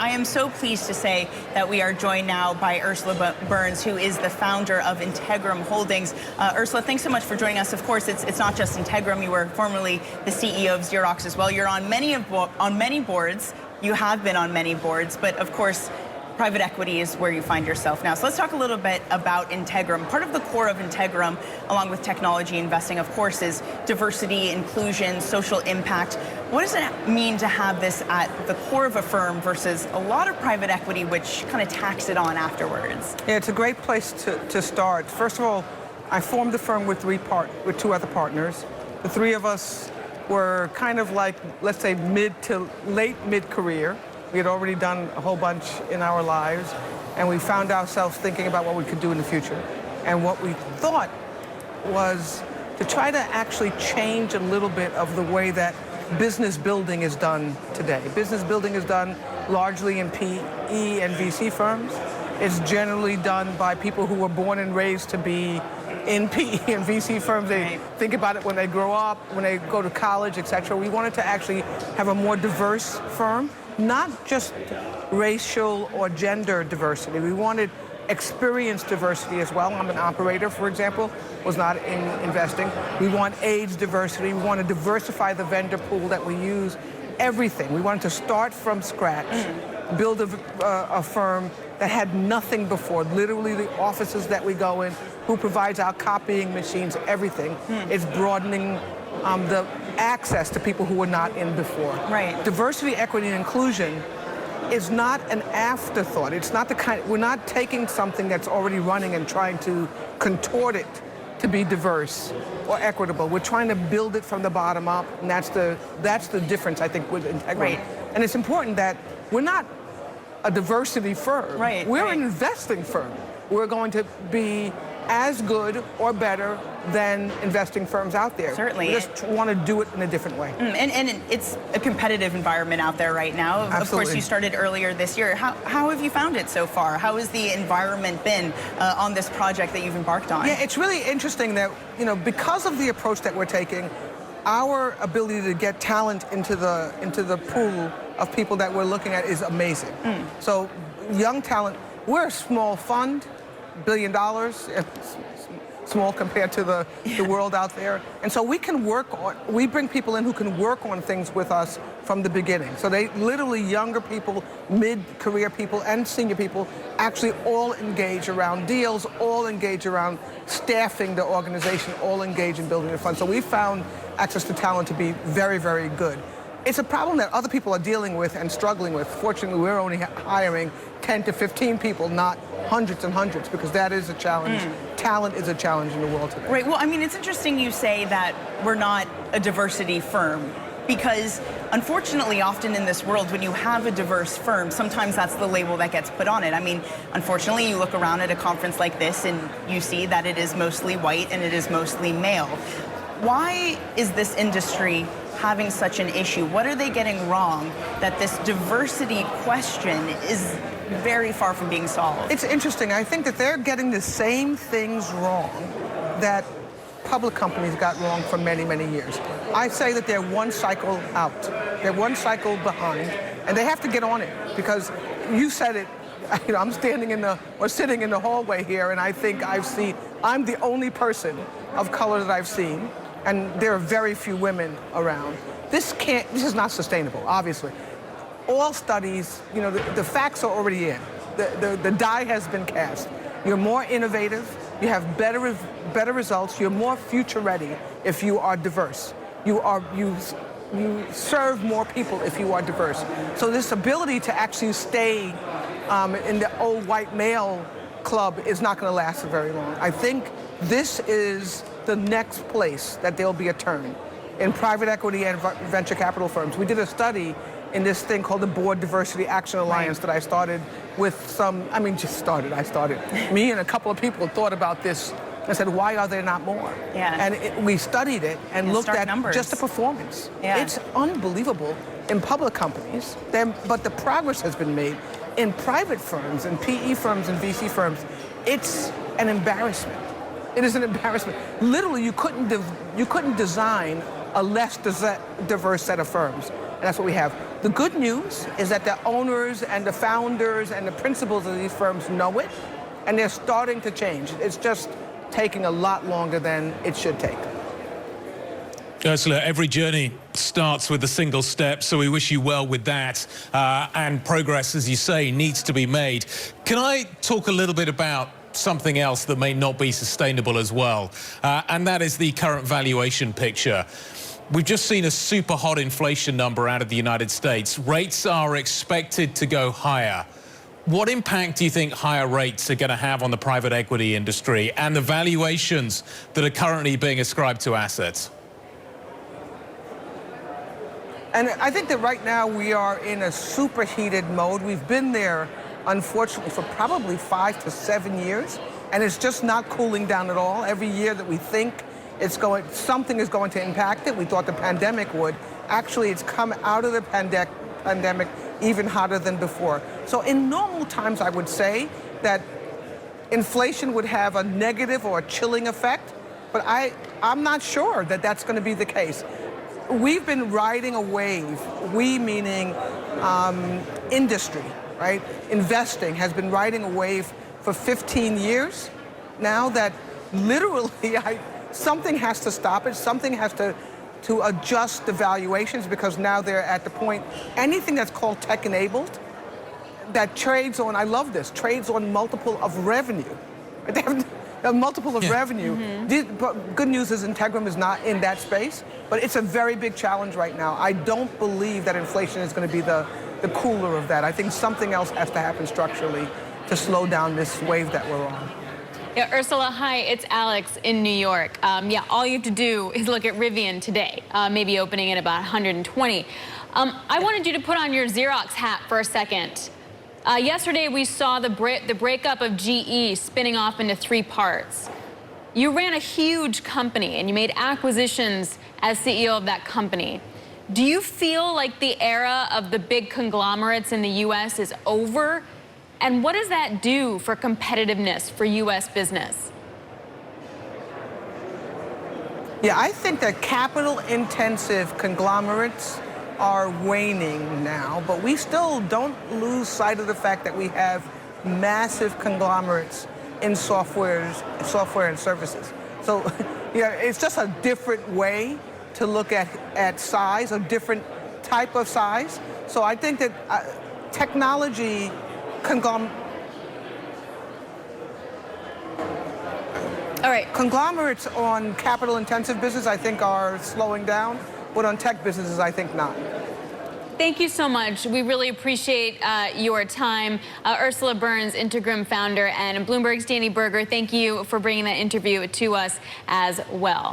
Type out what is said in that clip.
I am so pleased to say that we are joined now by Ursula Burns, who is the founder of Integrum Holdings. Ursula, thanks so much for joining us. Of course, it's not just Integrum. You were formerly the CEO of Xerox as well. You're on many boards. You have been on many boards, but of course, private equity is where you find yourself now. So let's talk a little bit about Integrum. Part of the core of Integrum, along with technology investing, of course, is diversity, inclusion, social impact. What does it mean to have this at the core of a firm versus a lot of private equity, which kind of tacks it on afterwards? Yeah, it's a great place to start. First of all, I formed the firm with two other partners. The three of us were kind of like, let's say, mid to late mid-career. We had already done a whole bunch in our lives, and we found ourselves thinking about what we could do in the future. And what we thought was to try to actually change a little bit of the way that business building is done today. Business building is done largely in PE and VC firms. It's generally done by people who were born and raised to be in PE and VC firms. They think about it when they grow up, when they go to college, etc. We wanted to actually have a more diverse firm. Not just racial or gender diversity. We wanted experience diversity as well. I'm an operator, for example, was not in investing. We want age diversity. We want to diversify the vendor pool that we use. Everything. We wanted to start from scratch, build a firm that had nothing before. Literally the offices that we go in, who provides our copying machines, everything. It's broadening the access to people who were not in before. Right. Diversity, equity, and inclusion is not an afterthought. It's not the kind, we're not taking something that's already running and trying to contort it to be diverse or equitable. We're trying to build it from the bottom up, and that's the difference, I think, with Integrum. Right. And it's important that we're not a diversity firm. Right. We're an investing firm. We're going to be as good or better than investing firms out there. Certainly. We just want to do it in a different way. And it's a competitive environment out there right now. Absolutely. Of course, you started earlier this year. How have you found it so far? How has the environment been on this project that you've embarked on? Yeah, it's really interesting that, because of the approach that we're taking, our ability to get talent into the pool of people that we're looking at is amazing. So young talent, we're a small fund, $1 billion, small compared to the world out there. And so we bring people in who can work on things with us from the beginning. So they literally, younger people, mid-career people, and senior people actually all engage around deals, all engage around staffing the organization, all engage in building the fund. So we found access to talent to be very, very good. It's a problem that other people are dealing with and struggling with. Fortunately, we're only hiring 10 to 15 people, not hundreds and hundreds, because that is a challenge. Talent is a challenge in the world today. Right. Well, I mean, it's interesting you say that we're not a diversity firm, because unfortunately, often in this world, when you have a diverse firm, sometimes that's the label that gets put on it. I mean, unfortunately, you look around at a conference like this and you see that it is mostly white and it is mostly male. Why is this industry having such an issue? What are they getting wrong that this diversity question is very far from being solved? It's interesting. I think that they're getting the same things wrong that public companies got wrong for many, many years. I say that they're one cycle out. They're one cycle behind, and they have to get on it, because you said it. I'm sitting in the hallway here, and I think I'm the only person of color that I've seen, and there are very few women around. This is not sustainable, obviously. All studies, the facts are already in. The die has been cast. You're more innovative, you have better results, you're more future ready if you are diverse. You serve more people if you are diverse. So this ability to actually stay in the old white male club is not going to last very long. I think this is the next place that there'll be a turn in private equity and venture capital firms. We did a study in this thing called the Board Diversity Action Alliance that I started with I started. Me and a couple of people thought about this and said, why are there not more? Yeah. And we studied it and looked at numbers. Just the performance. Yeah. It's unbelievable in public companies, but the progress has been made. In private firms, and PE firms and VC firms, it's an embarrassment. It is an embarrassment. Literally, you couldn't design a less diverse set of firms. And that's what we have. The good news is that the owners and the founders and the principals of these firms know it, and they're starting to change. It's just taking a lot longer than it should take. Ursula, every journey starts with a single step, so we wish you well with that. And progress, as you say, needs to be made. Can I talk a little bit about something else that may not be sustainable as well? And that is the current valuation picture. We've just seen a super hot inflation number out of the United States. Rates are expected to go higher. What impact do you think higher rates are going to have on the private equity industry and the valuations that are currently being ascribed to assets? And I think that right now we are in a superheated mode. We've been there, unfortunately, for probably 5 to 7 years, and it's just not cooling down at all. Every year that we think something is going to impact it, we thought the pandemic would. Actually, it's come out of the pandemic even hotter than before. So in normal times, I would say that inflation would have a negative or a chilling effect, but I'm not sure that that's going to be the case. We've been riding a wave, we meaning industry, right? Investing has been riding a wave for 15 years now that literally something has to stop it, something has to adjust the valuations, because now they're at the point, anything that's called tech-enabled, that trades on, I love this, trades on multiple of revenue. They have a multiple of revenue. But good news is Integrum is not in that space, but it's a very big challenge right now. I don't believe that inflation is going to be the cooler of that. I think something else has to happen structurally to slow down this wave that we're on. Yeah, Ursula, hi, it's Alex in New York. Yeah, all you have to do is look at Rivian today, maybe opening at about 120. I wanted you to put on your Xerox hat for a second. Yesterday, we saw the breakup of GE spinning off into 3 parts. You ran a huge company, and you made acquisitions as CEO of that company. Do you feel like the era of the big conglomerates in the U.S. is over? And what does that do for competitiveness for U.S. business? Yeah, I think that capital-intensive conglomerates are waning now, but we still don't lose sight of the fact that we have massive conglomerates in software and services. So, yeah, it's just a different way to look at size, a different type of size. So I think that technology conglomerates on capital-intensive business, I think, are slowing down, but on tech businesses, I think not. Thank you so much. We really appreciate your time. Ursula Burns, Integrum founder, and Bloomberg's Danny Berger, thank you for bringing that interview to us as well.